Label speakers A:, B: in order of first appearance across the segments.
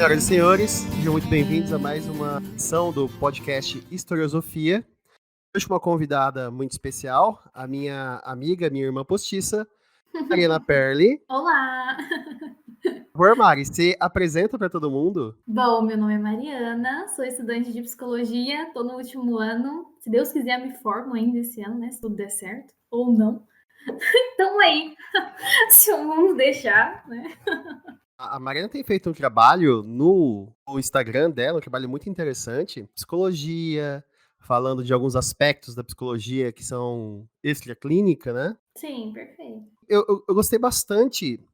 A: Senhoras e senhores, sejam muito bem-vindos a mais uma edição do podcast Historiosofia. Hoje uma convidada muito especial, a minha amiga, minha irmã postiça, Mariana Perli.
B: Olá!
A: Por favor, Mari, se apresenta para todo mundo.
B: Bom, meu nome é Mariana, sou estudante de psicologia, estou no último ano. Se Deus quiser, me formo ainda esse ano, né? Se tudo der certo, ou não. Então aí, se o mundo deixar, né?
A: A Mariana tem feito um trabalho no Instagram dela, um trabalho muito interessante, psicologia, falando de alguns aspectos da psicologia que são extraclínica, né?
B: Sim, perfeito.
A: Eu gostei bastante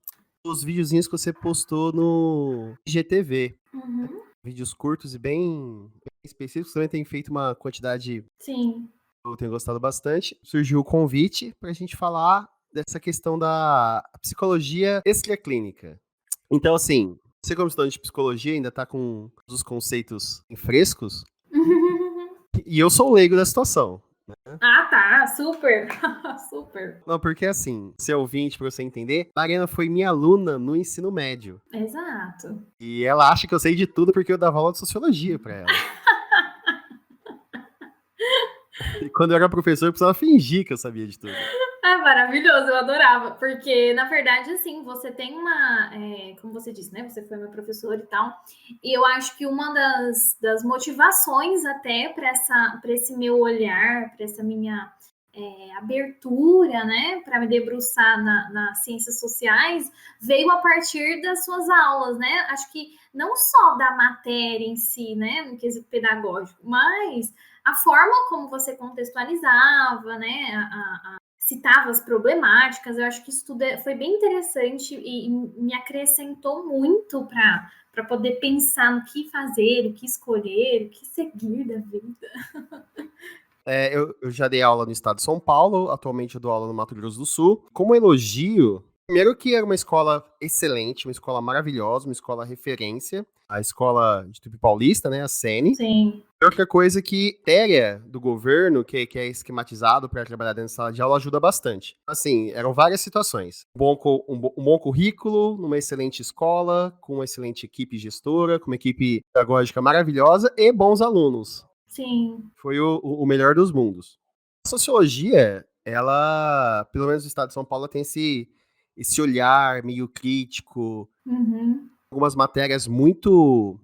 A: dos videozinhos que você postou no IGTV.
B: Uhum,
A: Vídeos curtos e bem específicos. Também tem feito uma quantidade,
B: sim.
A: eu tenho gostado bastante. Surgiu o convite para a gente falar dessa questão da psicologia extraclínica. Então, assim, você como estudante de psicologia ainda está com os conceitos em frescos, e eu sou o leigo da situação.
B: Ah, tá, super, super.
A: Não, porque assim, ser ouvinte, para você entender, Mariana foi minha aluna no ensino médio.
B: Exato.
A: E ela acha que eu sei de tudo porque eu dava aula de sociologia para ela. E quando eu era professor, eu precisava fingir que eu sabia de tudo.
B: É maravilhoso, eu adorava, porque na verdade, assim, você tem como você disse, né? Você foi meu professor e tal, e eu acho que uma das motivações até para esse meu olhar, para essa minha abertura, né, para me debruçar nas ciências sociais, veio a partir das suas aulas, né? Acho que não só da matéria em si, né, no quesito pedagógico, mas a forma como você contextualizava, né, citava as problemáticas, eu acho que isso tudo foi bem interessante e me acrescentou muito para poder pensar no que fazer, o que escolher, o que seguir da vida.
A: Eu já dei aula no estado de São Paulo, atualmente eu dou aula no Mato Grosso do Sul. Como elogio, primeiro que era uma escola excelente, uma escola maravilhosa, uma escola referência, a escola de Tupi Paulista, né, a SENI.
B: Sim.
A: E outra coisa que matéria do governo, que é esquematizado para trabalhar dentro da sala de aula, ajuda bastante. Assim, eram várias situações. Um bom currículo, numa excelente escola, com uma excelente equipe gestora, com uma equipe pedagógica maravilhosa e bons alunos.
B: Sim.
A: Foi o melhor dos mundos. A sociologia, ela, pelo menos no estado de São Paulo, tem esse olhar meio crítico,
B: Uhum.
A: algumas matérias muito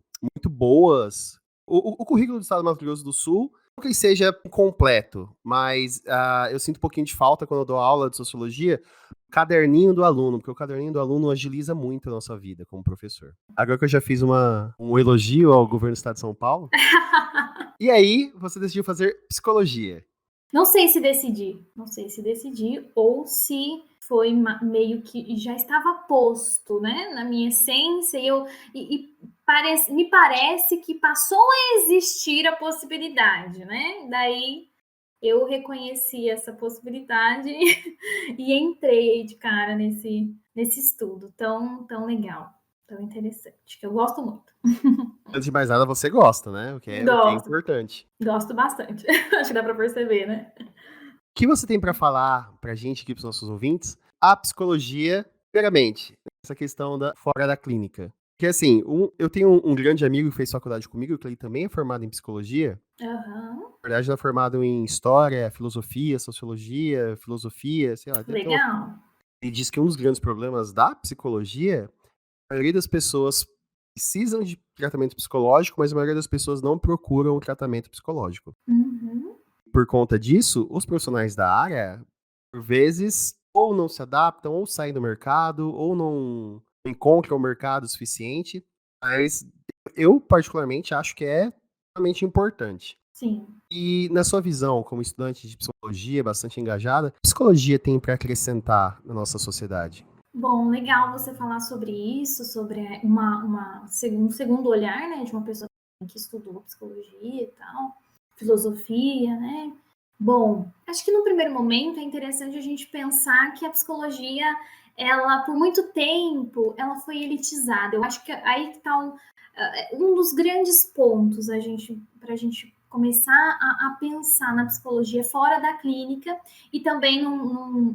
A: boas. O currículo do estado do Mato Grosso do Sul, não que ele seja completo, mas eu sinto um pouquinho de falta quando eu dou aula de sociologia, o caderninho do aluno, porque o caderninho do aluno agiliza muito a nossa vida como professor. Agora que eu já fiz um elogio ao governo do estado de São Paulo, e aí você decidiu fazer psicologia.
B: Não sei se decidi, ou se foi meio que já estava posto, né, na minha essência, me parece que passou a existir a possibilidade, né? Daí eu reconheci essa possibilidade e entrei de cara nesse estudo tão legal, tão interessante, que eu gosto muito.
A: Antes de mais nada, você gosta, né? O que é
B: Gosto,
A: importante.
B: gosto bastante. Acho que dá para perceber, né?
A: O que você tem para falar pra gente aqui, pros nossos ouvintes, a psicologia, primeiramente, essa questão da fora da clínica? Porque assim, eu tenho um grande amigo que fez faculdade comigo, que ele também é formado em psicologia.
B: Aham.
A: Na verdade, ele é formado em história, filosofia, sociologia, filosofia, sei lá.
B: Legal.
A: Ele diz que um dos grandes problemas da psicologia, a maioria das pessoas precisam de tratamento psicológico, mas a maioria das pessoas não procuram o tratamento psicológico.
B: Uhum.
A: Por conta disso, os profissionais da área, por vezes, ou não se adaptam, ou saem do mercado, ou não encontram o mercado suficiente. Mas eu, particularmente, acho que é realmente importante.
B: Sim.
A: E na sua visão, como estudante de psicologia, bastante engajada, a psicologia tem para acrescentar na nossa sociedade?
B: Bom, legal você falar sobre isso, sobre um segundo olhar, né, de uma pessoa que estudou psicologia e tal, filosofia, né? Bom, acho que no primeiro momento é interessante a gente pensar que a psicologia, ela, por muito tempo, ela foi elitizada. Eu acho que aí que está um dos grandes pontos para a gente começar a pensar na psicologia fora da clínica e também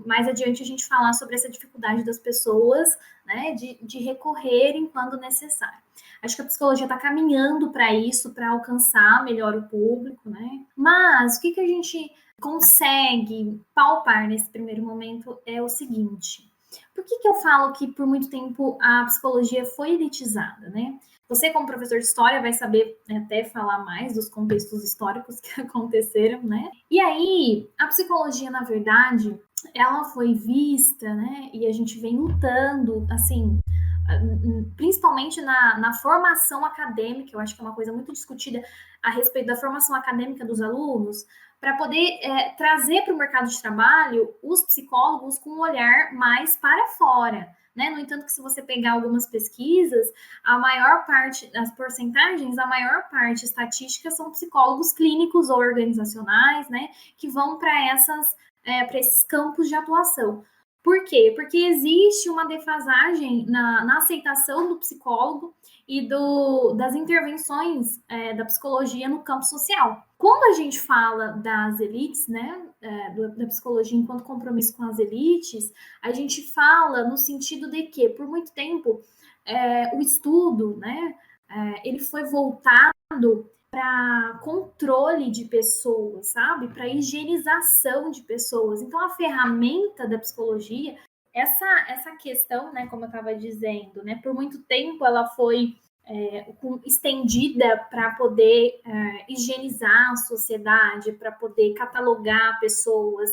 B: mais adiante a gente falar sobre essa dificuldade das pessoas, né, de recorrerem quando necessário. Acho que a psicologia está caminhando para isso, para alcançar melhor o público, né? Mas o que a gente consegue palpar nesse primeiro momento é o seguinte: por que eu falo que por muito tempo a psicologia foi elitizada, né? Você, como professor de história, vai saber até falar mais dos contextos históricos que aconteceram, né? E aí, a psicologia, na verdade, ela foi vista, né? E a gente vem lutando, assim, principalmente na formação acadêmica, eu acho que é uma coisa muito discutida a respeito da formação acadêmica dos alunos, para poder trazer para o mercado de trabalho os psicólogos com um olhar mais para fora, né? No entanto, que se você pegar algumas pesquisas, a maior parte, as porcentagens, a maior parte estatística são psicólogos clínicos ou organizacionais, né? Que vão para esses campos de atuação. Por quê? Porque existe uma defasagem na aceitação do psicólogo e das intervenções da psicologia no campo social. Quando a gente fala das elites, né, da psicologia enquanto compromisso com as elites, a gente fala no sentido de que, por muito tempo, o estudo, né, ele foi voltado para controle de pessoas, sabe? Para higienização de pessoas. Então, a ferramenta da psicologia, essa questão, né, como eu estava dizendo, né, por muito tempo ela foi estendida para poder higienizar a sociedade, para poder catalogar pessoas.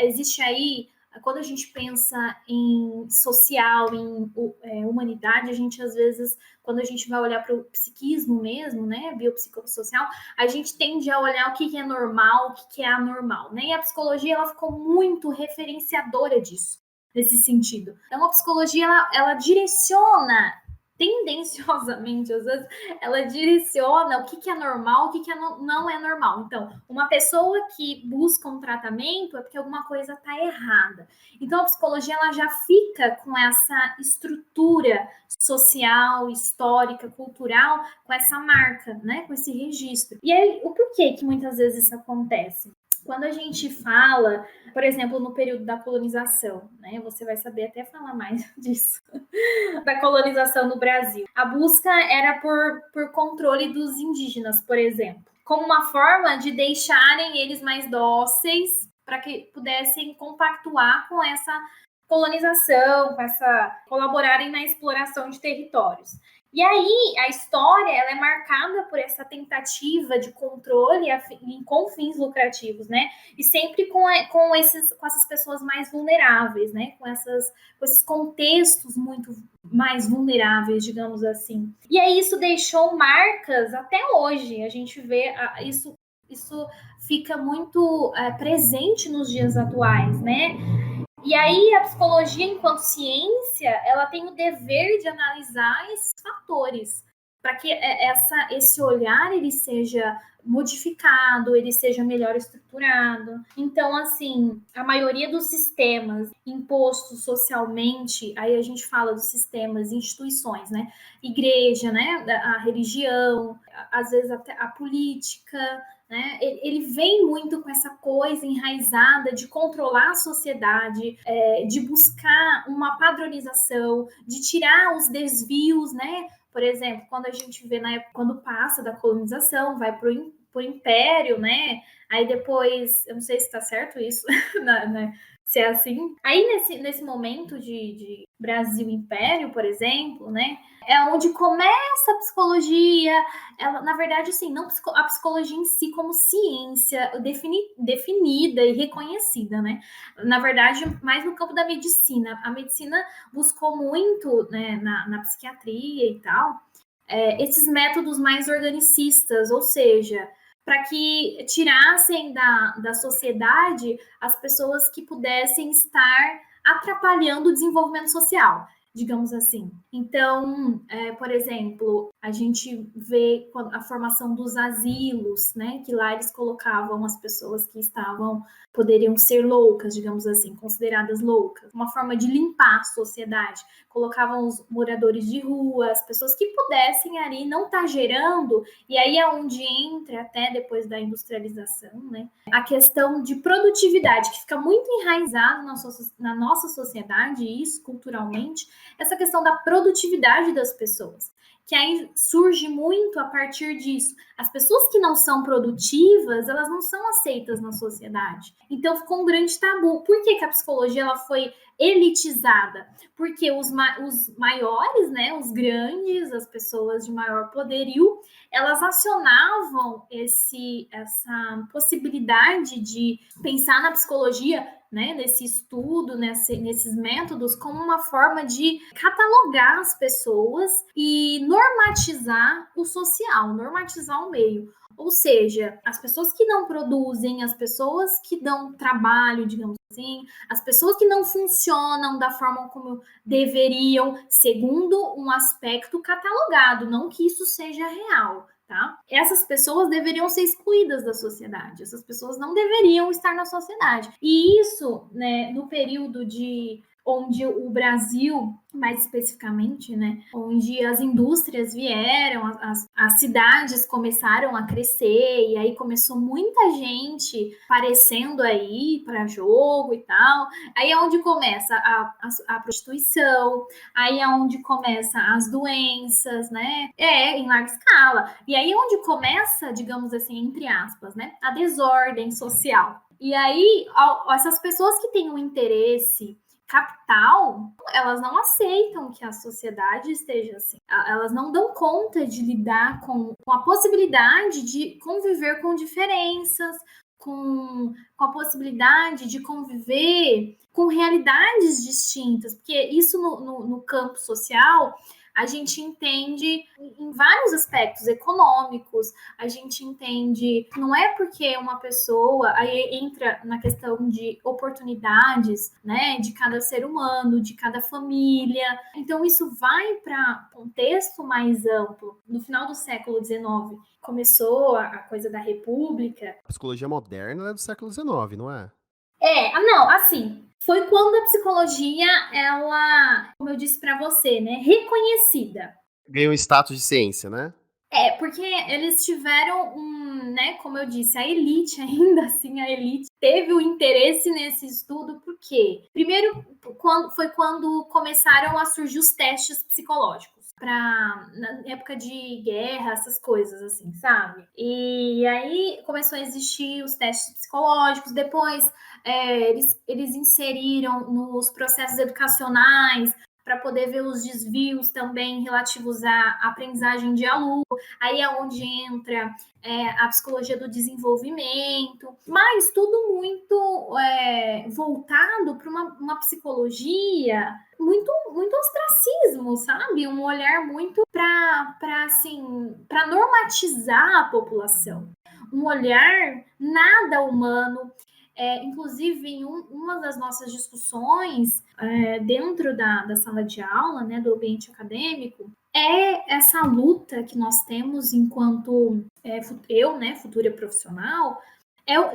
B: Existe aí, quando a gente pensa em social, em humanidade, a gente às vezes, quando a gente vai olhar para o psiquismo mesmo, né, biopsicossocial, a gente tende a olhar o que é normal, o que é anormal, né? E a psicologia ela ficou muito referenciadora disso, nesse sentido. Então a psicologia ela direciona tendenciosamente, às vezes, ela direciona o que é normal, o que não é normal. Então, uma pessoa que busca um tratamento é porque alguma coisa está errada. Então, a psicologia ela já fica com essa estrutura social, histórica, cultural, com essa marca, né? Com esse registro. E aí, o porquê que muitas vezes isso acontece? Quando a gente fala, por exemplo, no período da colonização, né? Você vai saber até falar mais disso, da colonização no Brasil. A busca era por controle dos indígenas, por exemplo, como uma forma de deixarem eles mais dóceis para que pudessem compactuar com essa colonização, colaborarem na exploração de territórios. E aí, a história ela é marcada por essa tentativa de controle com fins lucrativos, né? E sempre com essas pessoas mais vulneráveis, né? Com esses contextos muito mais vulneráveis, digamos assim. E aí, isso deixou marcas até hoje. A gente vê isso fica muito presente nos dias atuais, né? E aí, a psicologia, enquanto ciência, ela tem o dever de analisar esses fatores para que esse olhar ele seja modificado, ele seja melhor estruturado. Então, assim, a maioria dos sistemas impostos socialmente, aí a gente fala dos sistemas, instituições, né? Igreja, né? A religião, às vezes até a política, né? Ele vem muito com essa coisa enraizada de controlar a sociedade, de buscar uma padronização, de tirar os desvios, né? Por exemplo, quando a gente vê na época, quando passa da colonização, vai para o império, né? Aí depois, eu não sei se está certo isso, né? Se é assim. Aí nesse momento de Brasil Império, por exemplo, né? É onde começa a psicologia, ela, na verdade, assim, não a psicologia em si como ciência definida e reconhecida, né? Na verdade, mais no campo da medicina. A medicina buscou muito, né, na psiquiatria e tal, esses métodos mais organicistas, ou seja, para que tirassem da sociedade as pessoas que pudessem estar atrapalhando o desenvolvimento social, digamos assim. Então, por exemplo, a gente vê a formação dos asilos, né, que lá eles colocavam as pessoas que poderiam ser loucas, digamos assim, consideradas loucas, uma forma de limpar a sociedade. Colocavam os moradores de rua, as pessoas que pudessem ali não estar gerando, e aí é onde entra, até depois da industrialização, né, a questão de produtividade, que fica muito enraizado na nossa sociedade, isso culturalmente, essa questão da produtividade das pessoas, que aí surge muito a partir disso. As pessoas que não são produtivas, elas não são aceitas na sociedade. Então ficou um grande tabu. Por que a psicologia ela foi elitizada? Porque os maiores, né, os grandes, as pessoas de maior poderio, elas acionavam essa possibilidade de pensar na psicologia, né, nesse estudo, nesses métodos, como uma forma de catalogar as pessoas e normatizar o social, normatizar o meio. Ou seja, as pessoas que não produzem, as pessoas que dão trabalho, digamos assim, as pessoas que não funcionam da forma como deveriam, segundo um aspecto catalogado, não que isso seja real. Tá? Essas pessoas deveriam ser excluídas da sociedade, essas pessoas não deveriam estar na sociedade. E isso, né, no período onde o Brasil, mais especificamente, né, onde as indústrias vieram, as cidades começaram a crescer, e aí começou muita gente aparecendo aí para jogo e tal. Aí é onde começa a prostituição, aí é onde começa as doenças, né? Em larga escala. E aí é onde começa, digamos assim, entre aspas, né, a desordem social. E aí, essas pessoas que têm um interesse capital, elas não aceitam que a sociedade esteja assim. Elas não dão conta de lidar com a possibilidade de conviver com diferenças, com a possibilidade de conviver com realidades distintas, porque isso no campo social a gente entende em vários aspectos econômicos, a gente entende, não é porque uma pessoa, aí entra na questão de oportunidades, né, de cada ser humano, de cada família, então isso vai para um contexto mais amplo. No final do século XIX, começou a coisa da república.
A: A psicologia moderna é do século XIX, não é?
B: Não, assim, foi quando a psicologia, ela, como eu disse para você, né, reconhecida.
A: Ganhou status de ciência, né?
B: Porque eles tiveram né, como eu disse, a elite, ainda assim, a elite teve o interesse nesse estudo, por quê? Primeiro, foi quando começaram a surgir os testes psicológicos, na época de guerra, essas coisas, assim, sabe? E aí começou a existir os testes psicológicos, depois eles inseriram nos processos educacionais, para poder ver os desvios também relativos à aprendizagem de aluno. Aí é onde entra a psicologia do desenvolvimento, mas tudo muito voltado para uma psicologia muito ostracismo, sabe? Um olhar muito para normatizar a população. Um olhar nada humano. Inclusive, em uma das nossas discussões dentro da sala de aula, né, do ambiente acadêmico, essa luta que nós temos enquanto eu, né, futura profissional,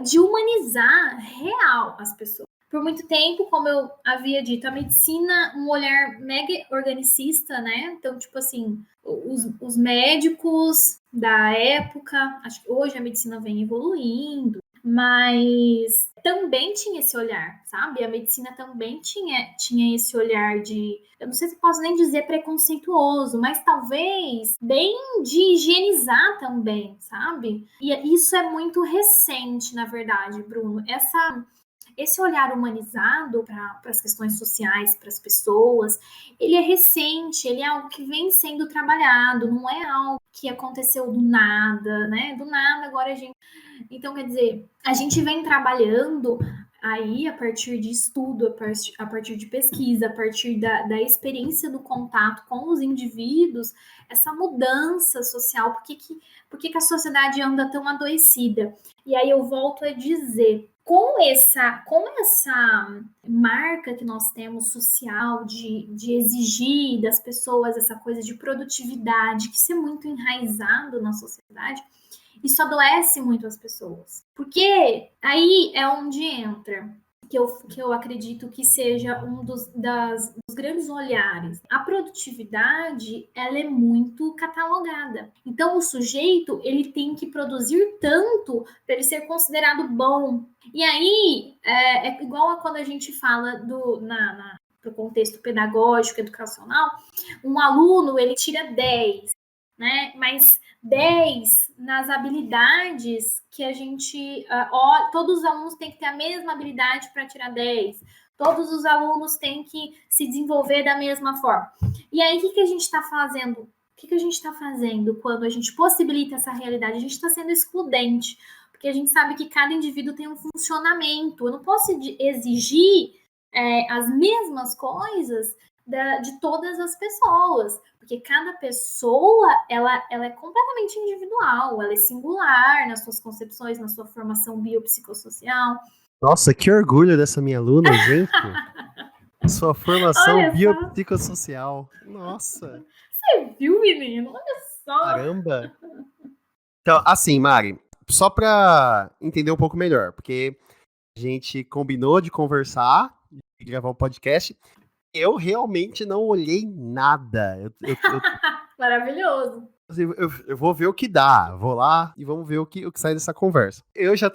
B: de humanizar real as pessoas. Por muito tempo, como eu havia dito, a medicina, um olhar mega organicista, né? Então, tipo assim, os médicos da época, acho que hoje a medicina vem evoluindo, mas também tinha esse olhar, sabe? A medicina também tinha esse olhar de, eu não sei se posso nem dizer preconceituoso, mas talvez bem de higienizar também, sabe? E isso é muito recente, na verdade, Bruno. Esse olhar humanizado para as questões sociais, para as pessoas, ele é recente, ele é algo que vem sendo trabalhado, não é algo que aconteceu do nada, né? Do nada agora a gente. Então, quer dizer, a gente vem trabalhando aí a partir de estudo, a partir de pesquisa, a partir da experiência do contato com os indivíduos, essa mudança social, por que a sociedade anda tão adoecida? E aí eu volto a dizer, com essa marca que nós temos social de exigir das pessoas essa coisa de produtividade, que isso é muito enraizado na sociedade, isso adoece muito as pessoas. Porque aí é onde entra, que eu acredito que seja um dos grandes olhares. A produtividade, ela é muito catalogada. Então, o sujeito, ele tem que produzir tanto para ele ser considerado bom. E aí, é igual a quando a gente fala para o contexto pedagógico, educacional, um aluno, ele tira 10. né? Mas 10 nas habilidades que a gente... todos os alunos têm que ter a mesma habilidade para tirar 10. Todos os alunos têm que se desenvolver da mesma forma. E aí, o que a gente está fazendo? O que a gente está fazendo quando a gente possibilita essa realidade? A gente está sendo excludente, porque a gente sabe que cada indivíduo tem um funcionamento. Eu não posso exigir as mesmas coisas de todas as pessoas, porque cada pessoa ela é completamente individual, ela é singular nas suas concepções, na sua formação biopsicossocial.
A: Nossa, que orgulho dessa minha aluna, gente. Sua formação biopsicossocial. Nossa.
B: Você viu, menino? Olha só.
A: Caramba. Então, assim, Mari, só pra entender um pouco melhor, porque a gente combinou de conversar, de gravar um podcast. Eu realmente não olhei nada.
B: Maravilhoso.
A: Eu vou ver o que dá. Vou lá e vamos ver o que sai dessa conversa. Eu já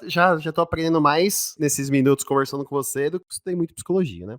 A: tô aprendendo mais nesses minutos conversando com você do que estudei muito psicologia, né?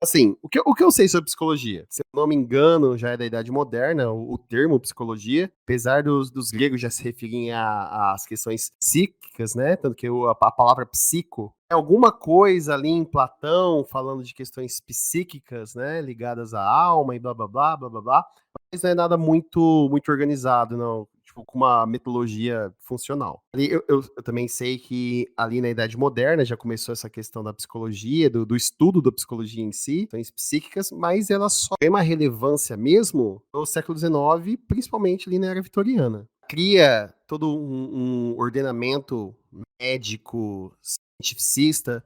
A: Assim, o que eu sei sobre psicologia? Se eu não me engano, já é da Idade Moderna, o termo psicologia, apesar dos gregos já se referirem às questões psíquicas, né? Tanto que a palavra psico é alguma coisa ali em Platão, falando de questões psíquicas, né? Ligadas à alma e blá blá blá blá blá blá. Mas não é nada muito organizado, não. Tipo, com uma metodologia funcional. Ali, eu também sei que ali na Idade Moderna já começou essa questão da psicologia, do estudo da psicologia em si, questões psíquicas, mas ela só tem uma relevância mesmo no século XIX, principalmente ali na era vitoriana. Cria todo um ordenamento médico, cientificista,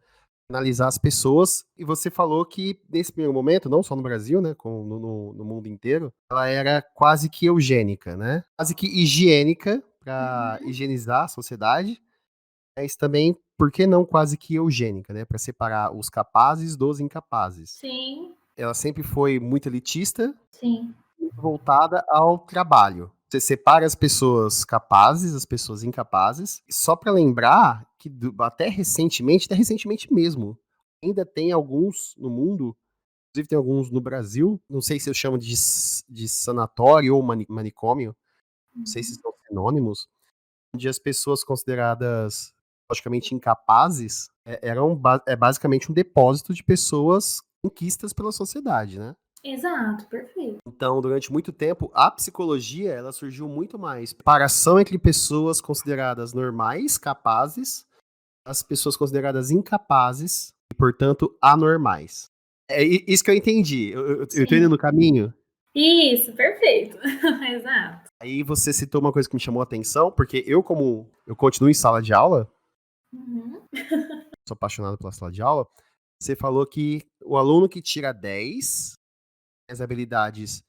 A: analisar as pessoas, e você falou que nesse primeiro momento, não só no Brasil, né, como no mundo inteiro, ela era quase que eugênica, né? Quase que higiênica para higienizar a sociedade, mas também, por que não quase que eugênica, né, para separar os capazes dos incapazes.
B: Sim.
A: Ela sempre foi muito elitista,
B: sim,
A: voltada ao trabalho. Você separa as pessoas capazes, as pessoas incapazes. Só para lembrar que até recentemente mesmo, ainda tem alguns no mundo, inclusive tem alguns no Brasil, não sei se eu chamo de sanatório ou manicômio, não sei se são sinônimos, onde as pessoas consideradas logicamente incapazes é basicamente um depósito de pessoas conquistas pela sociedade, né?
B: Exato, perfeito.
A: Então, durante muito tempo, a psicologia ela surgiu muito mais separação entre pessoas consideradas normais, capazes, as pessoas consideradas incapazes e, portanto, anormais. É isso que eu entendi. Eu tô indo no caminho?
B: Isso, perfeito. Exato.
A: Aí você citou uma coisa que me chamou a atenção, porque como eu continuo em sala de aula, sou apaixonado pela sala de aula, você falou que o aluno que tira 10, as habilidades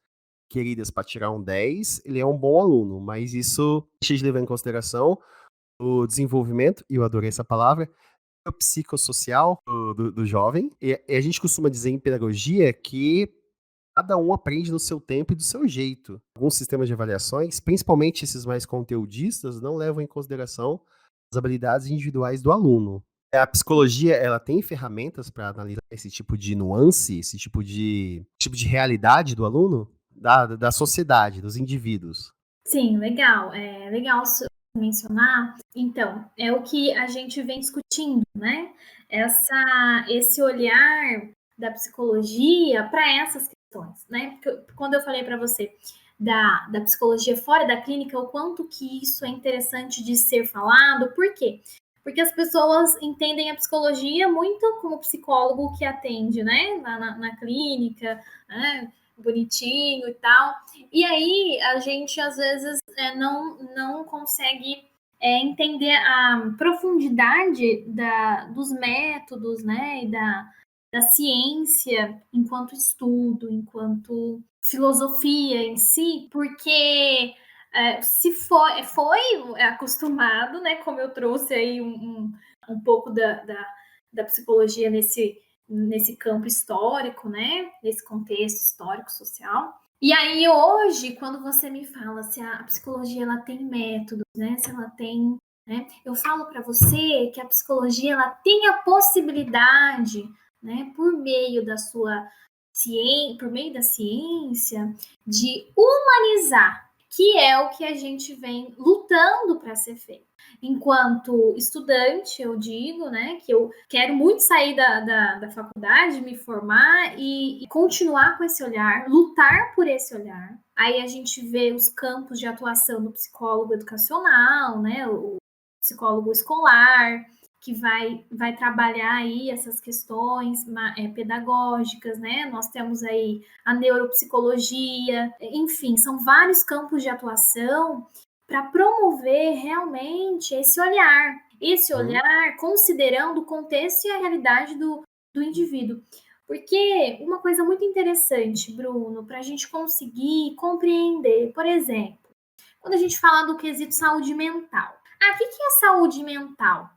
A: queridas para tirar um 10, ele é um bom aluno, mas isso deixa de levar em consideração o desenvolvimento, e eu adorei essa palavra, o psicossocial do jovem. E a gente costuma dizer em pedagogia que cada um aprende no seu tempo e do seu jeito. Alguns sistemas de avaliações, principalmente esses mais conteudistas, não levam em consideração as habilidades individuais do aluno. A psicologia, ela tem ferramentas para analisar esse tipo de nuance, esse tipo de realidade do aluno, da sociedade, dos indivíduos.
B: Sim, legal. É legal mencionar. Então, é o que a gente vem discutindo, né? Esse olhar da psicologia para essas questões, né? Porque quando eu falei para você da psicologia fora da clínica, o quanto que isso é interessante de ser falado, por quê? Porque as pessoas entendem a psicologia muito como psicólogo que atende, né? Na clínica, né? Bonitinho e tal. E aí a gente às vezes não consegue entender a profundidade dos métodos, né? E da ciência enquanto estudo, enquanto filosofia em si, porque se foi acostumado, né? Como eu trouxe aí um pouco da psicologia nesse campo histórico, né? Nesse contexto histórico social. E aí hoje, quando você me fala se a psicologia ela tem métodos, né? Se ela tem, né? Eu falo para você que a psicologia ela tem a possibilidade, né? Por meio da sua ciência, por meio da ciência, de humanizar. que é o que a gente vem lutando para ser feito. Enquanto estudante, eu digo, né, que eu quero muito sair da faculdade, me formar e continuar com esse olhar, lutar por esse olhar. Aí a gente vê os campos de atuação do psicólogo educacional, né, o psicólogo escolar, que vai trabalhar aí essas questões pedagógicas, né? Nós temos aí a neuropsicologia, enfim, são vários campos de atuação para promover realmente esse olhar considerando o contexto e a realidade do indivíduo. Porque uma coisa muito interessante, Bruno, para a gente conseguir compreender, por exemplo, quando a gente fala do quesito saúde mental. O que é saúde mental?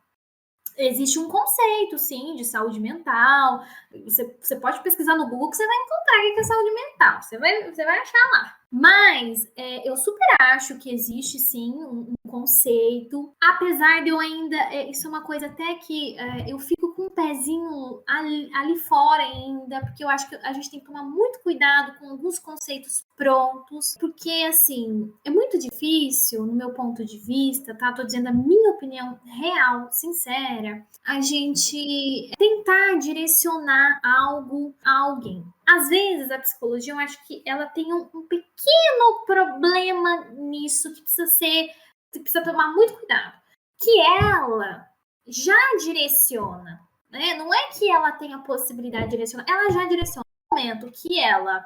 B: Existe um conceito, sim, de saúde mental. Você pode pesquisar no Google que você vai encontrar o que é saúde mental. Você vai achar lá. Mas eu super acho que existe, sim, um conceito. Apesar de eu ainda... isso é uma coisa até que eu fico com um pezinho ali fora ainda, porque eu acho que a gente tem que tomar muito cuidado com alguns conceitos prontos, porque, assim, é muito difícil, no meu ponto de vista, tá? Tô dizendo a minha opinião real, sincera, a gente tentar direcionar algo a alguém. Às vezes, a psicologia, eu acho que ela tem um pequeno problema nisso que precisa tomar muito cuidado. Que ela já direciona, né? Não é que ela tenha a possibilidade de direcionar, ela já direciona. No momento que ela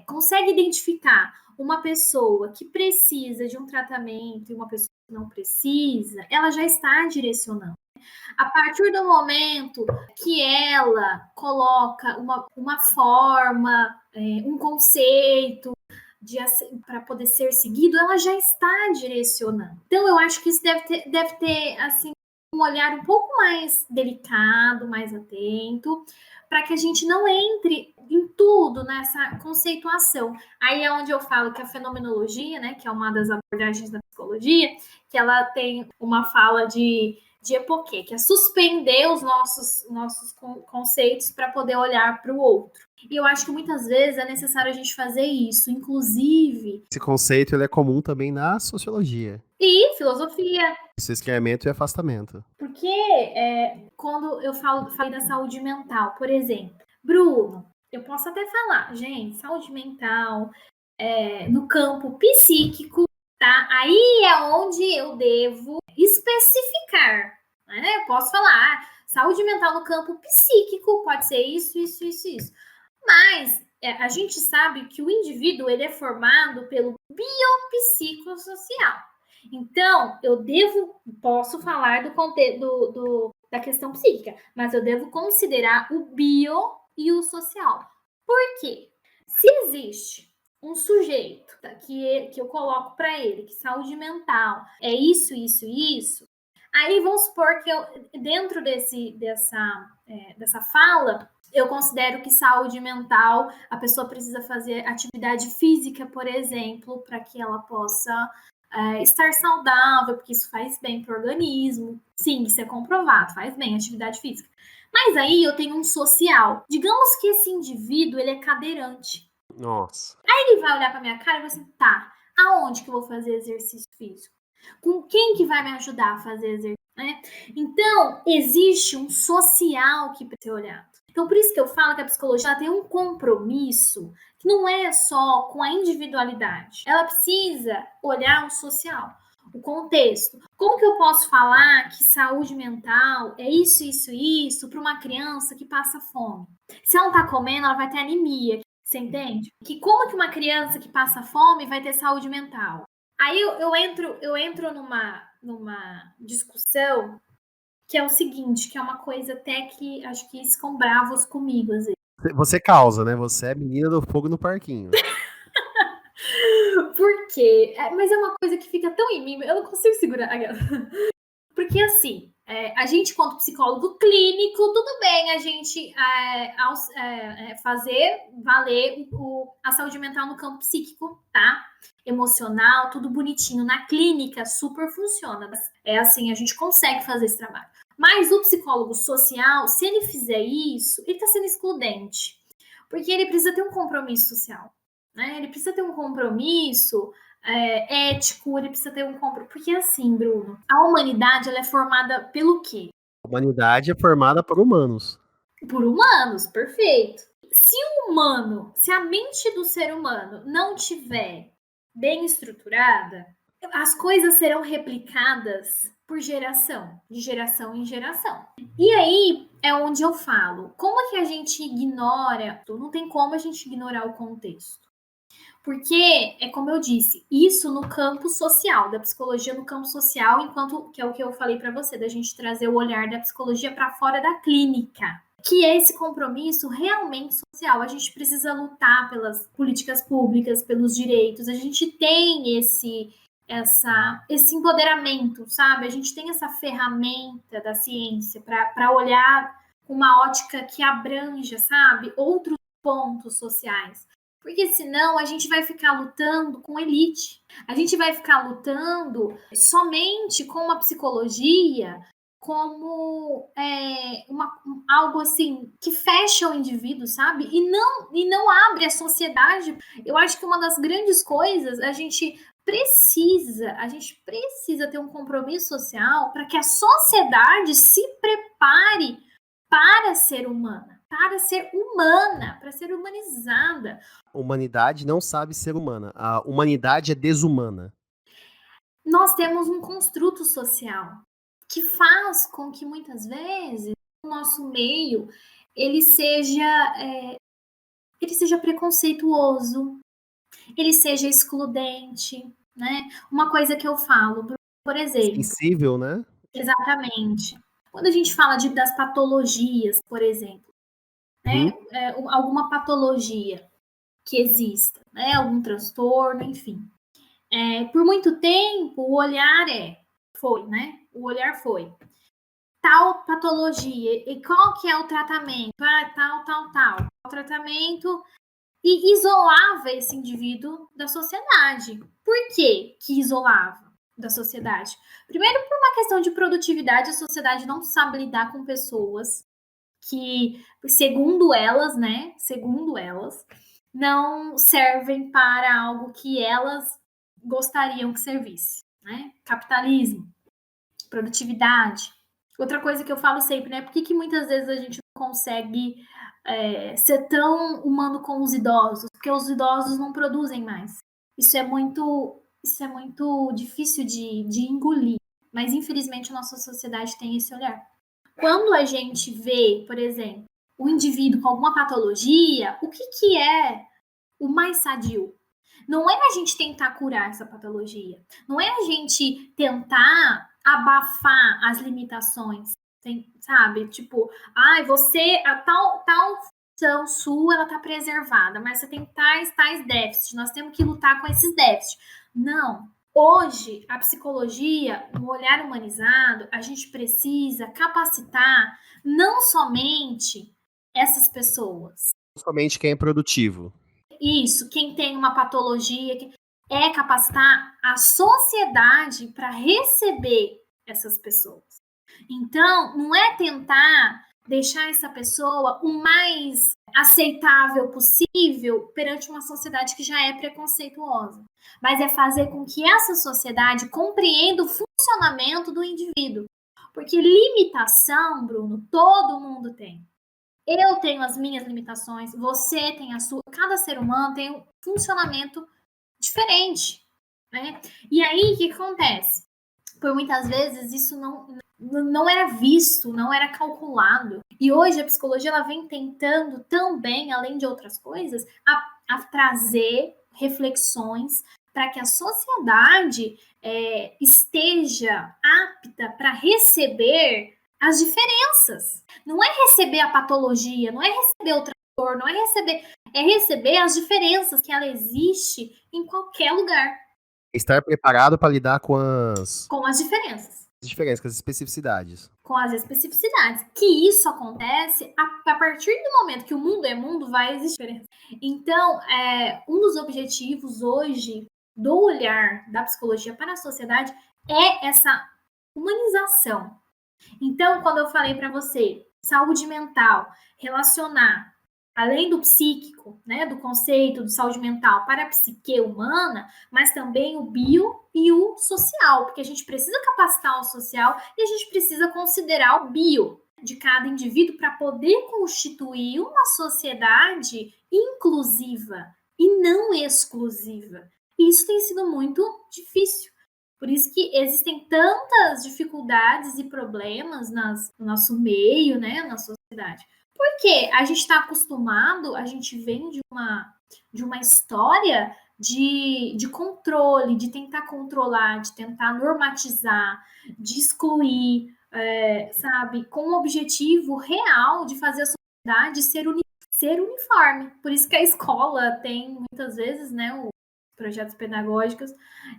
B: consegue identificar uma pessoa que precisa de um tratamento e uma pessoa que não precisa, ela já está direcionando. A partir do momento que ela coloca uma forma, um conceito para poder ser seguido, ela já está direcionando. Então, eu acho que isso deve ter assim, um olhar um pouco mais delicado, mais atento, para que a gente não entre em tudo nessa conceituação. Aí é onde eu falo que a fenomenologia, né, que é uma das abordagens da psicologia, que ela tem uma fala de Epoquet, que é suspender os nossos conceitos para poder olhar para o outro. E eu acho que muitas vezes é necessário a gente fazer isso, inclusive...
A: Esse conceito ele é comum também na sociologia.
B: E filosofia.
A: Esse esfriamento e afastamento.
B: Porque quando eu falei da saúde mental, por exemplo, Bruno, eu posso até falar, gente, saúde mental no campo psíquico, tá? Aí é onde eu devo especificar, né? Eu posso falar, saúde mental no campo psíquico pode ser isso. Mas a gente sabe que o indivíduo ele é formado pelo biopsicossocial. Então, posso falar da questão psíquica, mas eu devo considerar o bio e o social. Por quê? Se existe um sujeito que eu coloco para ele que saúde mental é isso, aí vamos supor que dentro dessa fala, eu considero que saúde mental, a pessoa precisa fazer atividade física, por exemplo, para que ela possa estar saudável, porque isso faz bem para o organismo. Sim, isso é comprovado, faz bem, atividade física. Mas aí eu tenho um social. Digamos que esse indivíduo, ele é cadeirante.
A: Nossa.
B: Aí ele vai olhar para minha cara e vai assim, tá, aonde que eu vou fazer exercício físico? Com quem que vai me ajudar a fazer exercício? Né? Então, existe um social que precisa ser olhado. Então, por isso que eu falo que a psicologia tem um compromisso que não é só com a individualidade. Ela precisa olhar o social, o contexto. Como que eu posso falar que saúde mental é isso para uma criança que passa fome? Se ela não tá comendo, ela vai ter anemia. Você entende? Que como que uma criança que passa fome vai ter saúde mental? Aí eu entro numa discussão que é o seguinte, que é uma coisa até que acho que ficam bravos comigo às vezes.
A: Você causa, né? Você é menina do fogo no parquinho.
B: Por quê? Mas é uma coisa que fica tão em mim, eu não consigo segurar. Porque assim, a gente, quanto psicólogo clínico, tudo bem a gente fazer valer a saúde mental no campo psíquico, tá? Emocional, tudo bonitinho. Na clínica, super funciona. É assim, a gente consegue fazer esse trabalho. Mas o psicólogo social, se ele fizer isso, ele tá sendo excludente. Porque ele precisa ter um compromisso social. né? Ele precisa ter um compromisso ético, ele precisa ter um compromisso. Porque assim, Bruno, a humanidade ela é formada pelo quê?
A: A humanidade é formada por humanos.
B: Por humanos, perfeito. Se se a mente do ser humano não tiver bem estruturada, as coisas serão replicadas por geração, de geração em geração. E aí é onde eu falo, como é que a gente ignora? Não tem como a gente ignorar o contexto. Porque, é como eu disse, isso no campo social, da psicologia no campo social, enquanto que é o que eu falei para você, da gente trazer o olhar da psicologia para fora da clínica, que é esse compromisso realmente social. A gente precisa lutar pelas políticas públicas, pelos direitos, a gente tem esse empoderamento, sabe? A gente tem essa ferramenta da ciência para olhar com uma ótica que abranja, sabe? Outros pontos sociais. Porque senão a gente vai ficar lutando com elite. A gente vai ficar lutando somente com uma psicologia como algo assim que fecha o indivíduo, sabe? E não abre a sociedade. Eu acho que uma das grandes coisas a gente precisa ter um compromisso social para que a sociedade se prepare para ser humana, para ser humanizada.
A: A humanidade não sabe ser humana. A humanidade é desumana.
B: Nós temos um construto social que faz com que muitas vezes o nosso meio ele seja preconceituoso, ele seja excludente, né? Uma coisa que eu falo, por exemplo,
A: Sensível, né?
B: exatamente. Quando a gente fala das patologias, por exemplo, né? Alguma patologia que exista, né? Algum transtorno, enfim. Por muito tempo, o olhar foi, né? O olhar foi tal patologia e qual que é o tratamento? Tal. O tratamento e isolava esse indivíduo da sociedade. Por quê que isolava da sociedade? Primeiro, por uma questão de produtividade, a sociedade não sabe lidar com pessoas que, segundo elas, não servem para algo que elas gostariam que servisse, né? Capitalismo, produtividade. Outra coisa que eu falo sempre, né? Por que muitas vezes a gente não consegue ser tão humano com os idosos? Porque os idosos não produzem mais. Isso é muito difícil de engolir. Mas, infelizmente, a nossa sociedade tem esse olhar. Quando a gente vê, por exemplo, o indivíduo com alguma patologia, o que é o mais sadio? Não é a gente tentar curar essa patologia. Não é a gente tentar abafar as limitações, sabe? Tipo, você, a tal função sua, ela tá preservada, mas você tem tais déficits, nós temos que lutar com esses déficits. Não. Hoje, a psicologia, no olhar humanizado, a gente precisa capacitar não somente essas pessoas.
A: Somente quem é produtivo.
B: Isso, quem tem uma patologia, é capacitar a sociedade para receber essas pessoas. Então, não é tentar deixar essa pessoa o mais aceitável possível perante uma sociedade que já é preconceituosa, mas é fazer com que essa sociedade compreenda o funcionamento do indivíduo. Porque limitação, Bruno, todo mundo tem. Eu tenho as minhas limitações, você tem a sua, cada ser humano tem um funcionamento diferente, né? E aí, o que acontece? Por muitas vezes, isso não era visto, não era calculado. E hoje a psicologia ela vem tentando também, além de outras coisas, a trazer reflexões para que a sociedade esteja apta para receber as diferenças. Não é receber a patologia, não é receber o transtorno, não é receber as diferenças que ela existe em qualquer lugar.
A: Estar preparado para lidar com
B: as diferenças.
A: Com as especificidades.
B: Com as especificidades. Que isso acontece a partir do momento que o mundo é mundo, vai existir diferença. Então, um dos objetivos hoje do olhar da psicologia para a sociedade é essa humanização. Então, quando eu falei para você, saúde mental, relacionar além do psíquico, né, do conceito de saúde mental para a psique humana, mas também o bio e o social, porque a gente precisa capacitar o social e a gente precisa considerar o bio de cada indivíduo para poder constituir uma sociedade inclusiva e não exclusiva. E isso tem sido muito difícil. Por isso que existem tantas dificuldades e problemas no nosso meio, né, na sociedade. Porque a gente está acostumado, a gente vem de uma história de controle, de tentar controlar, de tentar normatizar, de excluir, sabe, com o objetivo real de fazer a sociedade ser uniforme. Por isso que a escola tem, muitas vezes, né, os projetos pedagógicos.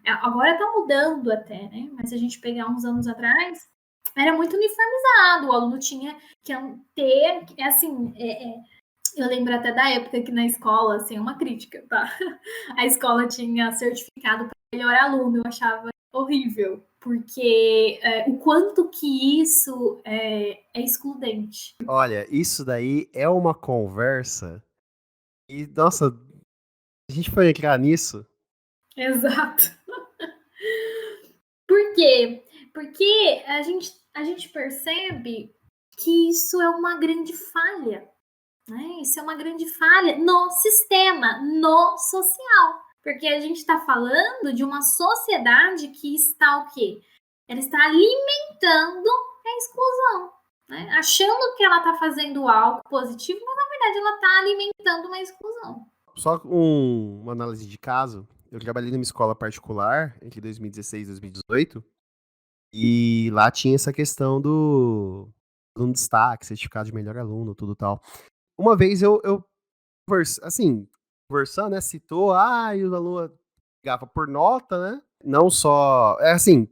B: Agora está mudando até, né? Mas se a gente pegar uns anos atrás, era muito uniformizado, o aluno tinha que ter, assim, eu lembro até da época que na escola, assim, uma crítica, tá? A escola tinha certificado para melhor aluno, eu achava horrível, porque o quanto que isso é excludente.
A: Olha, isso daí é uma conversa e, nossa, a gente foi entrar nisso.
B: Exato. Por quê? Porque a gente percebe que isso é uma grande falha, né? Isso é uma grande falha no sistema, no social. Porque a gente está falando de uma sociedade que está o quê? Ela está alimentando a exclusão, né? Achando que ela está fazendo algo positivo, mas na verdade ela está alimentando uma exclusão.
A: Só uma análise de caso, eu trabalhei numa escola particular entre 2016 e 2018, e lá tinha essa questão do aluno de destaque, certificado de melhor aluno, tudo tal. Uma vez eu assim, conversando, né, citou, e o aluno pegava por nota, né, não só, assim,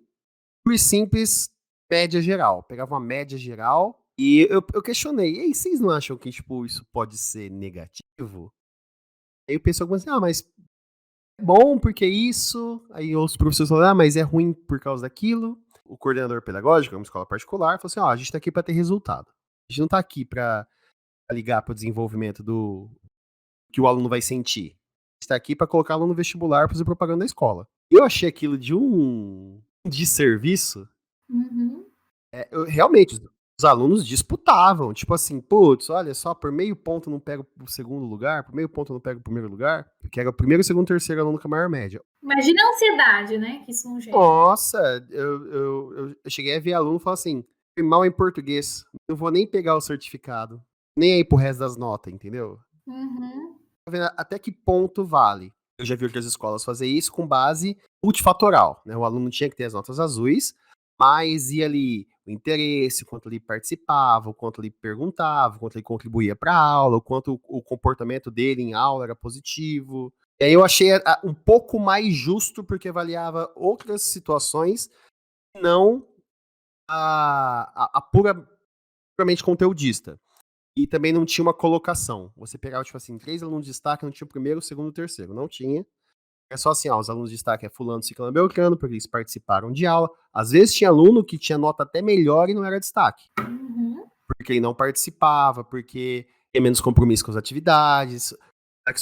A: por simples média geral, pegava uma média geral, e eu questionei, e aí, vocês não acham que, tipo, isso pode ser negativo? Aí o pessoal falou assim, mas é bom porque isso, aí os professores falaram, mas é ruim por causa daquilo. O coordenador pedagógico, é uma escola particular, falou assim, a gente tá aqui pra ter resultado. A gente não tá aqui pra ligar pro desenvolvimento do que o aluno vai sentir. A gente tá aqui pra colocar o aluno no vestibular pra fazer propaganda da escola. Eu achei aquilo de um desserviço.
B: Uhum.
A: Realmente, os alunos disputavam. Tipo assim, putz, olha só, por meio ponto eu não pego o segundo lugar, por meio ponto eu não pego o primeiro lugar, porque era o primeiro, segundo, terceiro aluno com a maior média.
B: Imagina a ansiedade, né, que isso não gera.
A: Nossa, eu cheguei a ver aluno e falar assim, fui mal em português, não vou nem pegar o certificado, nem aí pro resto das notas, entendeu?
B: Uhum.
A: Tá vendo até que ponto vale. Eu já vi outras escolas fazer isso com base multifatorial, né? O aluno tinha que ter as notas azuis, mas ia ali o interesse, o quanto ele participava, o quanto ele perguntava, o quanto ele contribuía para a aula, o quanto o comportamento dele em aula era positivo. E aí eu achei um pouco mais justo porque avaliava outras situações, não a puramente conteudista. E também não tinha uma colocação. Você pegava, tipo assim, 3 alunos de destaque, não tinha o primeiro, o segundo e o terceiro. Não tinha. É só assim, os alunos de destaque é fulano, ciclano, beltrano, porque eles participaram de aula. Às vezes tinha aluno que tinha nota até melhor e não era destaque.
B: Uhum.
A: Porque ele não participava, porque tinha menos compromisso com as atividades. É que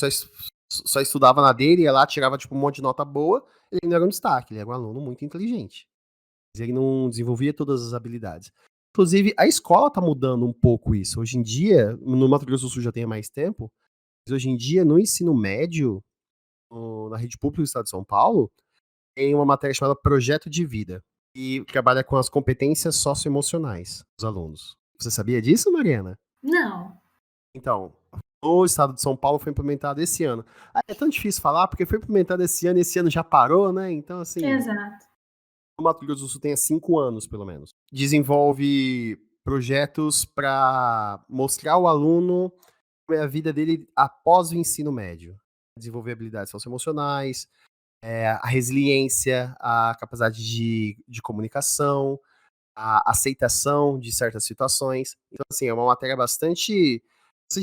A: só estudava na dele, ia lá, tirava tipo um monte de nota boa, ele não era um destaque, ele era um aluno muito inteligente. Mas ele não desenvolvia todas as habilidades. Inclusive, a escola tá mudando um pouco isso. Hoje em dia, no Mato Grosso do Sul já tem mais tempo, mas hoje em dia, no ensino médio, na rede pública do estado de São Paulo, tem uma matéria chamada Projeto de Vida, e trabalha com as competências socioemocionais dos alunos. Você sabia disso, Mariana?
B: Não.
A: Então, no estado de São Paulo foi implementado esse ano. É tão difícil falar, porque foi implementado esse ano e esse ano já parou, né? Então, assim,
B: Exato.
A: o Mato Grosso do Sul tem há 5 anos, pelo menos. Desenvolve projetos para mostrar ao aluno como é a vida dele após o ensino médio. Desenvolver habilidades socioemocionais, a resiliência, a capacidade de comunicação, a aceitação de certas situações. Então, assim, é uma matéria bastante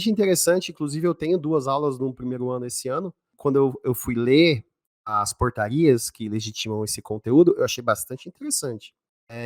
A: interessante. Inclusive, eu tenho 2 aulas no primeiro ano esse ano. Quando eu fui ler as portarias que legitimam esse conteúdo, eu achei bastante interessante.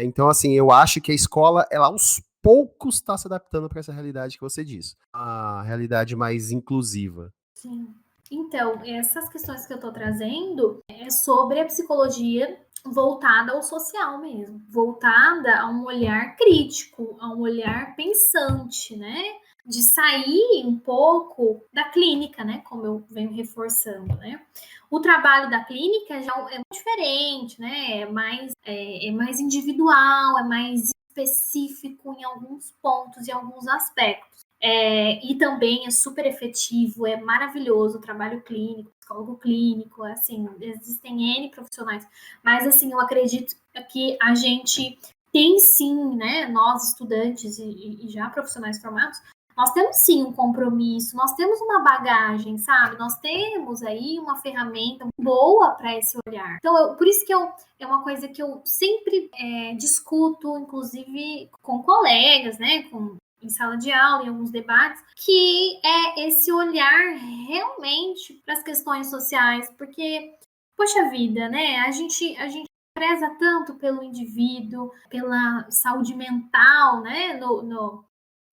A: Então, assim, eu acho que a escola, ela aos poucos está se adaptando para essa realidade que você diz. A realidade mais inclusiva.
B: Sim. Então, essas questões que eu estou trazendo é sobre a psicologia voltada ao social mesmo, voltada a um olhar crítico, a um olhar pensante, né? De sair um pouco da clínica, né? Como eu venho reforçando, né? O trabalho da clínica já é diferente, né? É mais individual, é mais específico em alguns pontos e alguns aspectos. E também é super efetivo, é maravilhoso o trabalho clínico, psicólogo clínico, assim, existem N profissionais, mas assim, eu acredito que a gente tem sim, né, nós estudantes e já profissionais formados, nós temos sim um compromisso, nós temos uma bagagem, sabe? Nós temos aí uma ferramenta boa para esse olhar. Então, por isso que é uma coisa que eu sempre discuto, inclusive com colegas, né, em sala de aula, em alguns debates, que é esse olhar realmente para as questões sociais, porque, poxa vida, né? A gente preza tanto pelo indivíduo, pela saúde mental, né?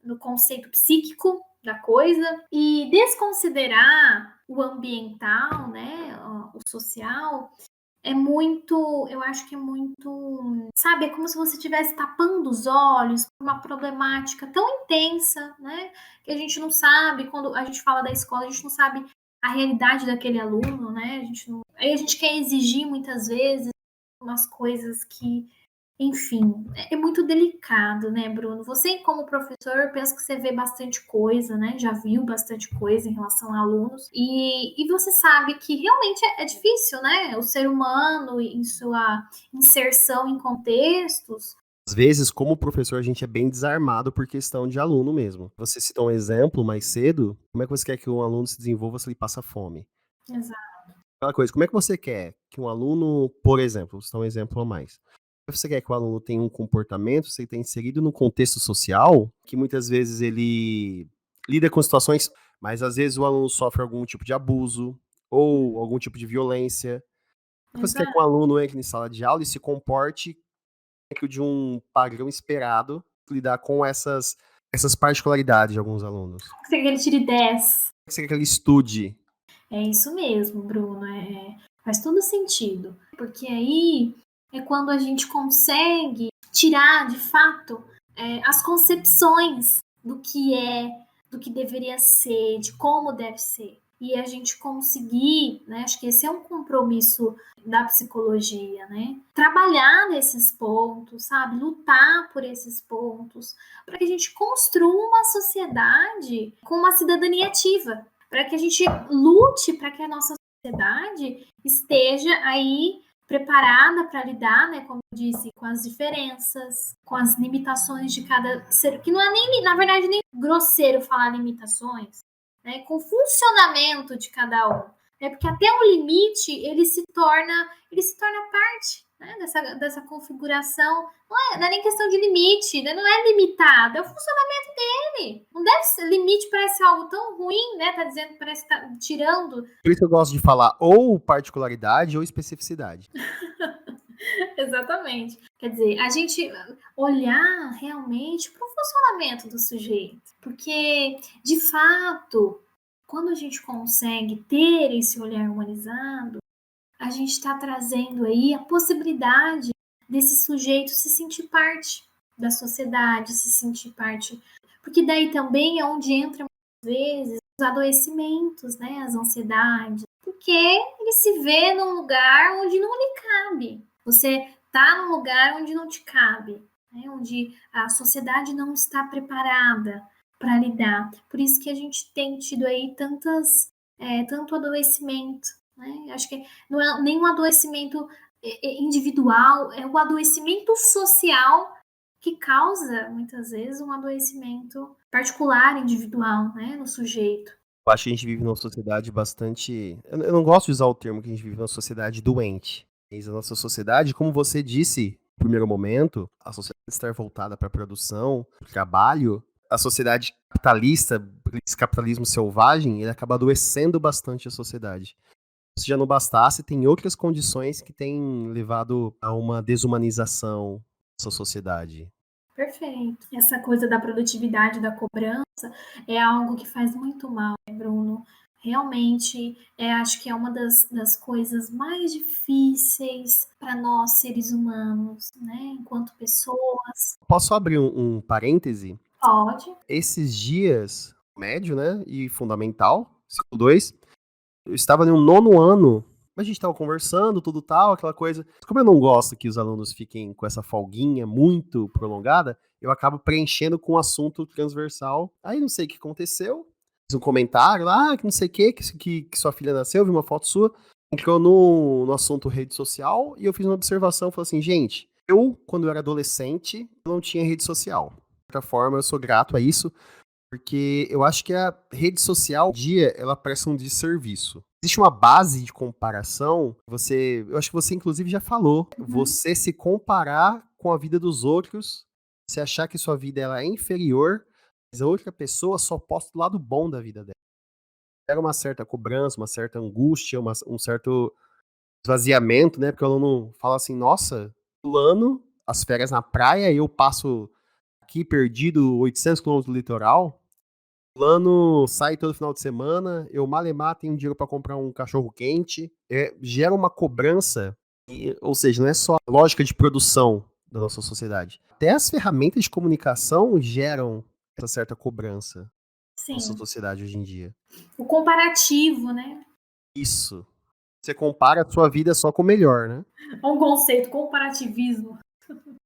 B: No conceito psíquico da coisa, e desconsiderar o ambiental, né? O social, eu acho que é muito, sabe, é como se você estivesse tapando os olhos por uma problemática tão intensa, né, que a gente não sabe, quando a gente fala da escola, a gente não sabe a realidade daquele aluno, né, aí a gente quer exigir muitas vezes umas coisas que, enfim, é muito delicado, né, Bruno? Você, como professor, eu penso que você vê bastante coisa, né? Já viu bastante coisa em relação a alunos. E você sabe que realmente é difícil, né? O ser humano, em sua inserção em contextos.
A: Às vezes, como professor, a gente é bem desarmado por questão de aluno mesmo. Você citou um exemplo mais cedo. Como é que você quer que um aluno se desenvolva se ele passa fome?
B: Exato.
A: Aquela coisa, como é que você quer que um aluno, por exemplo, vou citar um exemplo a mais. Você quer que o aluno tenha um comportamento, você está inserido no contexto social, que muitas vezes ele lida com situações, mas às vezes o aluno sofre algum tipo de abuso ou algum tipo de violência. Você quer que um
B: Exato.
A: aluno entre em sala de aula e se comporte dentro de um padrão esperado, lidar com essas particularidades de alguns alunos.
B: Você quer que ele tire 10?
A: Você quer que ele estude.
B: É isso mesmo, Bruno. Faz todo sentido. Porque aí é quando a gente consegue tirar, de fato, as concepções do que deveria ser, de como deve ser. E a gente conseguir, né? Acho que esse é um compromisso da psicologia, né? Trabalhar nesses pontos, sabe? Lutar por esses pontos, para que a gente construa uma sociedade com uma cidadania ativa, para que a gente lute para que a nossa sociedade esteja aí preparada para lidar, né, como eu disse, com as diferenças, com as limitações de cada ser, que não é nem, na verdade, nem grosseiro falar limitações, né, com o funcionamento de cada um, né, porque até um limite ele se torna parte, né, dessa configuração. Não é nem questão de limite, né, não é limitado, é o funcionamento dele. Não deve ser limite, parece algo tão ruim, né? Tá dizendo, parece que tá tirando.
A: Por isso eu gosto de falar ou particularidade ou especificidade.
B: Exatamente. Quer dizer, a gente olhar realmente para o funcionamento do sujeito. Porque, de fato, quando a gente consegue ter esse olhar humanizado, a gente está trazendo aí a possibilidade desse sujeito se sentir parte da sociedade, se sentir parte. Porque daí também é onde entra, muitas vezes, os adoecimentos, né? As ansiedades. Porque ele se vê num lugar onde não lhe cabe. Você está num lugar onde não te cabe, né? Onde a sociedade não está preparada para lidar. Por isso que a gente tem tido aí tanto adoecimento, né? Acho que não é nenhum adoecimento individual, é o adoecimento social que causa, muitas vezes, um adoecimento particular, individual, né, no sujeito.
A: Eu acho que a gente vive numa sociedade bastante. Eu não gosto de usar o termo que a gente vive numa sociedade doente. Mas a nossa sociedade, como você disse no primeiro momento, a sociedade estar voltada para a produção, para o trabalho, a sociedade capitalista, esse capitalismo selvagem, ele acaba adoecendo bastante a sociedade. Se já não bastasse, tem outras condições que têm levado a uma desumanização da sociedade.
B: Perfeito. Essa coisa da produtividade, da cobrança, é algo que faz muito mal, né, Bruno? Realmente, acho que é uma das coisas mais difíceis para nós, seres humanos, né? Enquanto pessoas.
A: Posso abrir um parêntese?
B: Pode.
A: Esses dias, médio, né, e fundamental, ciclo 2, eu estava no 9º ano, a gente estava conversando, tudo tal, aquela coisa. Como eu não gosto que os alunos fiquem com essa folguinha muito prolongada, eu acabo preenchendo com um assunto transversal. Aí não sei o que aconteceu, fiz um comentário lá, que não sei o que sua filha nasceu, vi uma foto sua, entrou no assunto rede social, e eu fiz uma observação, falei assim, gente, eu, quando eu era adolescente, eu não tinha rede social. De certa forma, eu sou grato a isso, porque eu acho que a rede social, hoje em dia, ela presta um desserviço. Existe uma base de comparação, eu acho que você inclusive já falou, você se comparar com a vida dos outros, você achar que sua vida ela é inferior, mas a outra pessoa só posta o lado bom da vida dela. Era uma certa cobrança, uma certa angústia, um certo esvaziamento, né? Porque o aluno fala assim, nossa, fulano, as férias na praia, e eu passo aqui perdido 800 quilômetros do litoral. Fulano sai todo final de semana, eu malemar tenho dinheiro para comprar um cachorro quente. Gera uma cobrança, ou seja, não é só a lógica de produção da nossa sociedade. Até as ferramentas de comunicação geram essa certa cobrança na nossa
B: Sim.
A: sociedade hoje em dia.
B: O comparativo, né?
A: Isso. Você compara a sua vida só com o melhor, né?
B: É um conceito, comparativismo.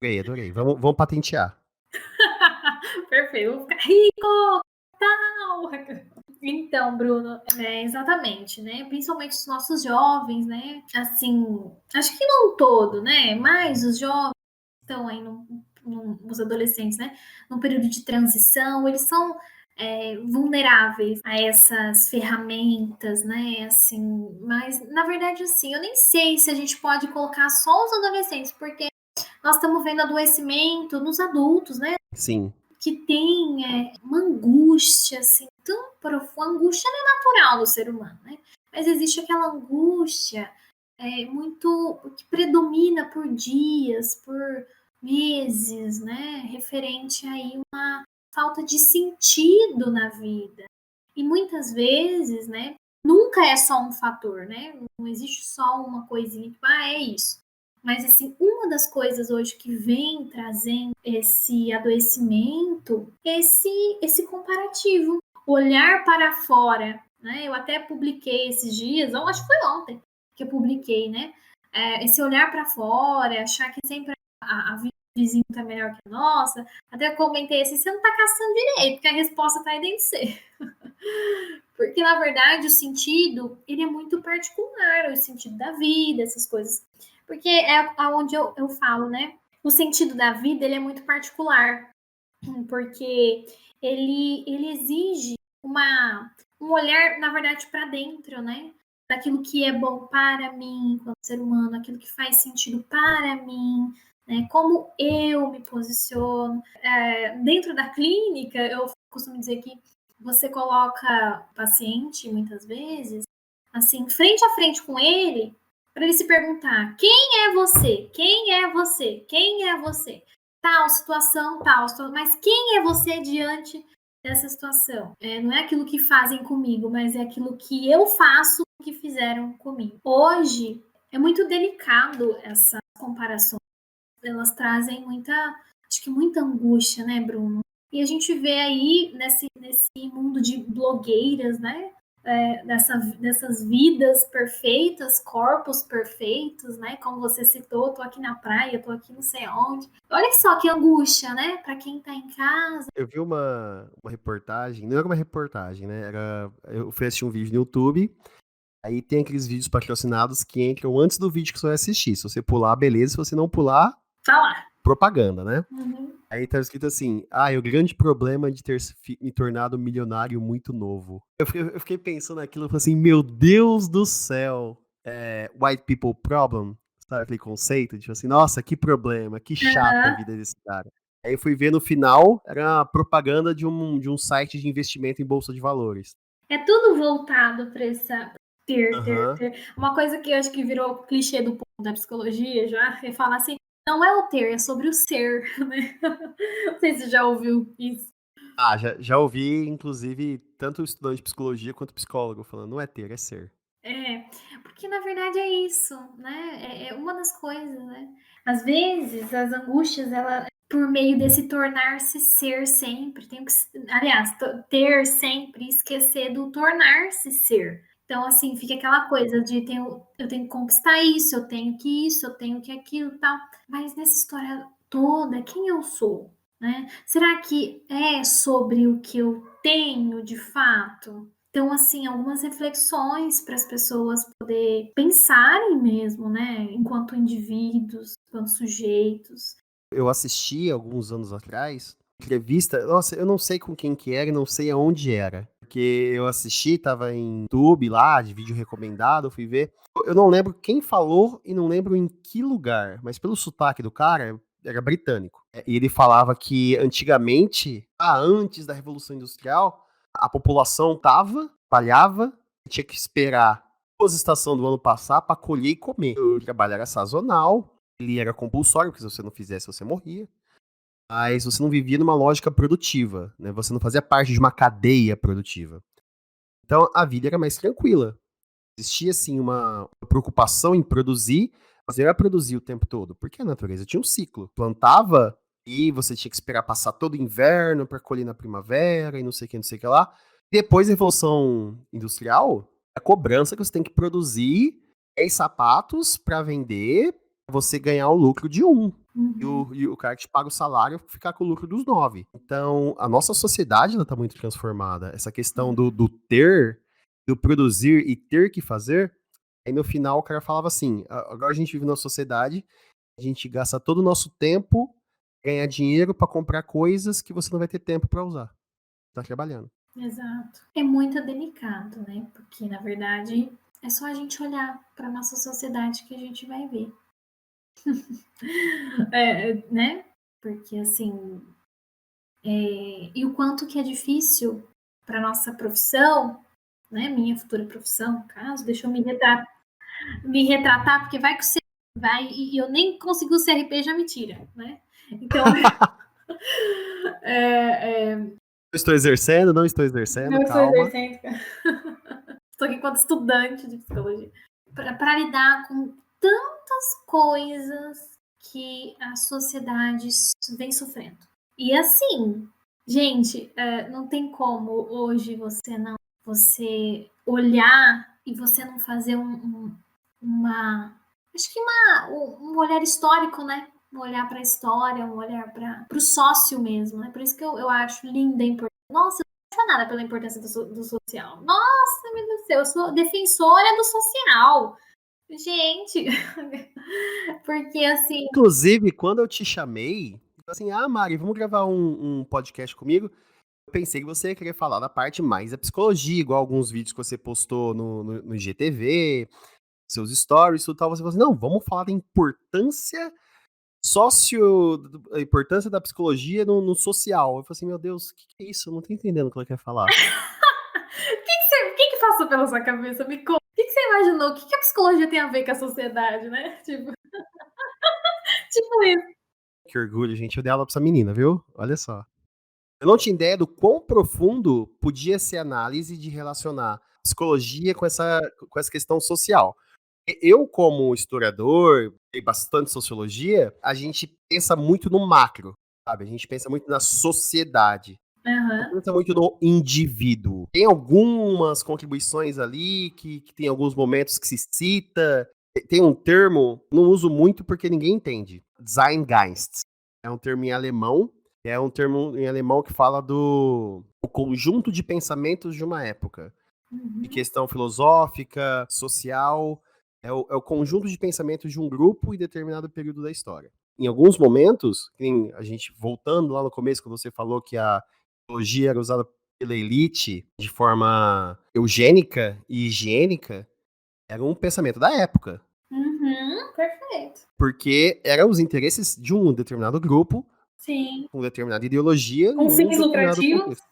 A: Adorei. Vamos patentear.
B: Perfeito. Vou ficar rico, tal. Então, Bruno, exatamente, né? Principalmente os nossos jovens, né? Assim, acho que não todo, né? Mas os jovens estão aí, os adolescentes, né? Num período de transição, eles são vulneráveis a essas ferramentas, né? Assim, mas na verdade, assim, eu nem sei se a gente pode colocar só os adolescentes, porque nós estamos vendo adoecimento nos adultos, né?
A: Sim.
B: Que tem uma angústia, assim, tão profunda. Angústia não é natural no ser humano, né? Mas existe aquela angústia muito que predomina por dias, por meses, né? Referente aí uma falta de sentido na vida. E muitas vezes, né? Nunca é só um fator, né? Não existe só uma coisinha que, é isso. Mas, assim, uma das coisas hoje que vem trazendo esse adoecimento é esse comparativo. Olhar para fora, né? Eu até publiquei esses dias, ou acho que foi ontem que eu publiquei, né? Esse olhar para fora, achar que sempre a vida do vizinho tá melhor que a nossa. Até comentei assim, você não tá caçando direito, porque a resposta tá aí dentro de você. Porque, na verdade, o sentido, ele é muito particular, o sentido da vida, essas coisas. Porque é onde eu falo, né? O sentido da vida, ele é muito particular. Porque ele exige um olhar, na verdade, para dentro, né? Daquilo que é bom para mim, como ser humano, aquilo que faz sentido para mim, né? Como eu me posiciono. Dentro da clínica, eu costumo dizer que você coloca o paciente, muitas vezes, assim, frente a frente com ele, para ele se perguntar: quem é você? Quem é você? Quem é você? Tal situação, mas quem é você diante dessa situação? Não é aquilo que fazem comigo, mas é aquilo que eu faço que fizeram comigo. Hoje é muito delicado essas comparações. Elas trazem muita angústia, né, Bruno? E a gente vê aí nesse mundo de blogueiras, né? Dessas vidas perfeitas, corpos perfeitos, né? Como você citou, tô aqui na praia, tô aqui não sei onde. Olha só que angústia, né? Para quem tá em casa.
A: Eu vi uma reportagem, não era uma reportagem, né? Eu fui assistir um vídeo no YouTube, aí tem aqueles vídeos patrocinados que entram antes do vídeo que você vai assistir. Se você pular, beleza. Se você não pular,
B: tá lá.
A: Propaganda, né?
B: Uhum.
A: Aí tá escrito assim, o grande problema de ter me tornado milionário muito novo. Eu fiquei pensando naquilo e falei assim, meu Deus do céu, white people problem, sabe aquele conceito? Tipo assim, nossa, que problema, que chata a vida desse cara. Aí eu fui ver no final, era a propaganda de um site de investimento em bolsa de valores.
B: É tudo voltado para essa ter.
A: Aham.
B: Uma coisa que eu acho que virou clichê do povo da psicologia já, é falar assim, Não é o ter, é sobre o ser, né? Não sei se você já ouviu isso.
A: Ah, já ouvi, inclusive, tanto estudante de psicologia quanto psicólogo falando, não é ter, é ser.
B: É, porque na verdade é isso, né? É uma das coisas, né? Às vezes as angústias, ela, por meio desse tornar-se ser sempre, tem que, aliás, ter sempre, esquecer do tornar-se ser. Então, assim, fica aquela coisa de eu tenho que conquistar isso, eu tenho que aquilo e tal. Mas nessa história toda, quem eu sou, né? Será que é sobre o que eu tenho de fato? Então, assim, algumas reflexões para as pessoas poder pensarem mesmo, né? Enquanto indivíduos, enquanto sujeitos.
A: Eu assisti alguns anos atrás, entrevista, nossa, eu não sei com quem que era e não sei aonde era. Porque eu assisti, tava em YouTube lá, de vídeo recomendado, eu fui ver. Eu não lembro quem falou e não lembro em que lugar, mas pelo sotaque do cara, era britânico. E ele falava que antigamente, antes da Revolução Industrial, a população palhava, tinha que esperar duas estações do ano passar para colher e comer. O trabalho era sazonal, ele era compulsório, porque se você não fizesse, você morria. Mas você não vivia numa lógica produtiva, né? Você não fazia parte de uma cadeia produtiva. Então a vida era mais tranquila. Existia, assim, uma preocupação em produzir, mas não era produzir o tempo todo, porque a natureza tinha um ciclo. Plantava e você tinha que esperar passar todo o inverno para colher na primavera e não sei o que, não sei o que lá. Depois da Revolução Industrial, a cobrança que você tem que produzir 10 sapatos para vender, você ganhar o lucro de um. E o cara que te paga o salário ficar com o lucro dos 9. Então, a nossa sociedade está muito transformada. Essa questão do ter, do produzir e ter que fazer, aí no final o cara falava assim, agora a gente vive numa sociedade, a gente gasta todo o nosso tempo, ganhar dinheiro para comprar coisas que você não vai ter tempo para usar. Tá trabalhando.
B: Exato. É muito delicado, né? Porque, na verdade, é só a gente olhar para nossa sociedade que a gente vai ver. Né? Porque, assim, e o quanto que é difícil para nossa profissão, né? Minha futura profissão, no caso, deixa eu me retratar, porque vai que você vai e eu nem consigo o CRP já me tira, né? Então,
A: Estou exercendo, não estou exercendo,
B: não estou
A: calma.
B: exercendo. Estou aqui enquanto estudante de psicologia. Para lidar com tantas coisas que a sociedade vem sofrendo. E assim, gente, não tem como hoje você olhar e você não fazer acho que um olhar histórico, né? Um olhar para a história, um olhar para o sócio mesmo, né? Por isso que eu acho linda a importância. Nossa, eu sou apaixonada pela importância do social. Nossa, meu Deus do céu, eu sou defensora do social. Gente, porque assim.
A: Inclusive, quando eu te chamei, assim, Mari, vamos gravar um podcast comigo? Eu pensei que você ia querer falar da parte mais da psicologia, igual alguns vídeos que você postou no IGTV, seus stories, tudo tal. Você falou assim, não, vamos falar da importância a importância da psicologia no social. Eu falei assim, meu Deus, o que é isso? Eu não tô entendendo o que ela quer falar.
B: O que passou pela sua cabeça? Me conta. O que você imaginou? O que a psicologia tem a ver com a sociedade, né? Tipo isso.
A: Que orgulho, gente. Eu dei aula pra essa menina, viu? Olha só. Eu não tinha ideia do quão profundo podia ser a análise de relacionar psicologia com essa questão social. Eu, como historiador, e bastante sociologia, a gente pensa muito no macro, sabe? A gente pensa muito na sociedade. Não
B: Uhum.
A: pensa muito no indivíduo. Tem algumas contribuições ali que tem alguns momentos que se cita. Tem um termo, não uso muito porque ninguém entende. Zeitgeist. É um termo em alemão. É um termo em alemão que fala do o conjunto de pensamentos de uma época. De questão filosófica, social. É o conjunto de pensamentos de um grupo em determinado período da história. Em alguns momentos, a gente voltando lá no começo, quando você falou que a psicologia era usada pela elite de forma eugênica e higiênica, era um pensamento da época.
B: Perfeito.
A: Porque eram os interesses de um determinado grupo,
B: Sim.
A: com determinada ideologia,
B: Com
A: num
B: fins
A: determinado
B: lucrativos.
A: contexto.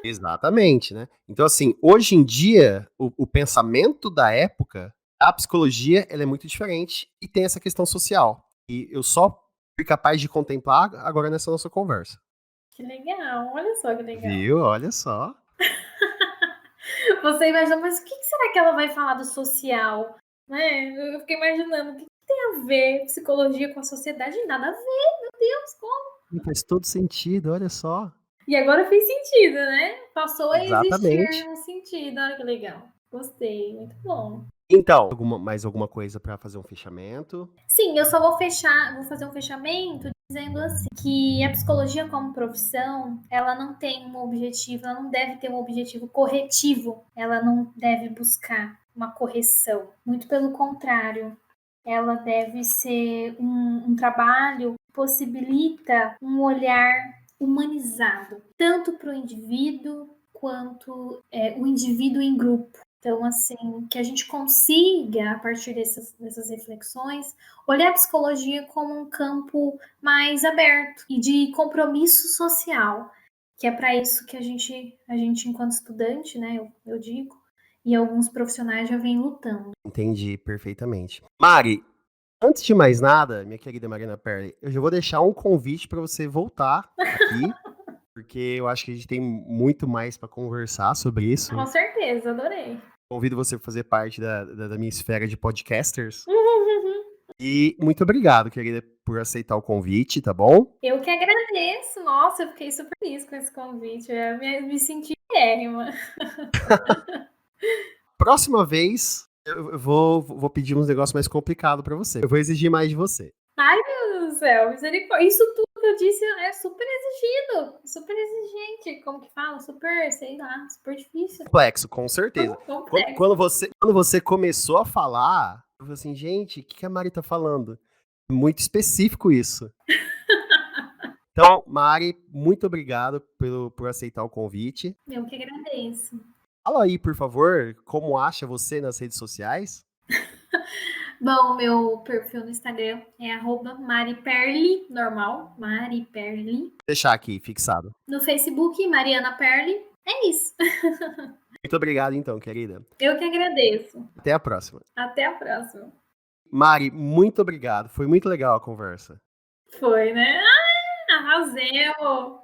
A: Exatamente, né? Então, assim, hoje em dia, o pensamento da época, a psicologia, ela é muito diferente e tem essa questão social. E eu só fui capaz de contemplar agora nessa nossa conversa.
B: Que legal, olha só que legal.
A: Viu? Olha só.
B: Você imagina, mas o que será que ela vai falar do social? Né? Eu fiquei imaginando, o que tem a ver psicologia com a sociedade? Nada a ver, meu Deus, como?
A: Faz todo sentido, olha só.
B: E agora fez sentido, né? Passou a existir
A: Exatamente.
B: um sentido, olha que legal. Gostei, muito bom.
A: Então, mais alguma coisa para fazer um fechamento?
B: Sim, eu só vou fazer um fechamento dizendo assim, que a psicologia como profissão, ela não tem um objetivo, ela não deve ter um objetivo corretivo, ela não deve buscar uma correção. Muito pelo contrário, ela deve ser um trabalho que possibilita um olhar humanizado, tanto para o indivíduo quanto o indivíduo em grupo. Então, assim, que a gente consiga, a partir dessas reflexões, olhar a psicologia como um campo mais aberto e de compromisso social, que é para isso que a gente, enquanto estudante, né, eu digo, e alguns profissionais já vêm lutando.
A: Entendi perfeitamente. Mari, antes de mais nada, minha querida Mariana Perli, eu já vou deixar um convite para você voltar aqui, porque eu acho que a gente tem muito mais para conversar sobre isso.
B: Com certeza, adorei.
A: Convido você a fazer parte da minha esfera de podcasters. E muito obrigado, querida, por aceitar o convite, tá bom?
B: Eu que agradeço. Nossa, eu fiquei super feliz com esse convite. Eu me senti érrima.
A: Próxima vez, eu vou pedir uns negócios mais complicados pra você. Eu vou exigir mais de você.
B: Ai, meu Deus do céu, misericórdia. Isso tudo que eu disse é super exigido, super exigente. Como que fala? Super, sei lá, super difícil.
A: Complexo, com certeza.
B: Complexo.
A: Quando você começou a falar, eu falei assim, gente, o que a Mari tá falando? Muito específico isso. Então, Mari, muito obrigado por aceitar o convite.
B: Eu que agradeço.
A: Fala aí, por favor, como acha você nas redes sociais?
B: Bom, meu perfil no Instagram é @mariperli, normal, mariperli.
A: Vou deixar aqui, fixado.
B: No Facebook, Mariana Perli. É isso.
A: Muito obrigado, então, querida.
B: Eu que agradeço.
A: Até a próxima.
B: Até a próxima.
A: Mari, muito obrigado. Foi muito legal a conversa.
B: Foi, né? Arrasemos!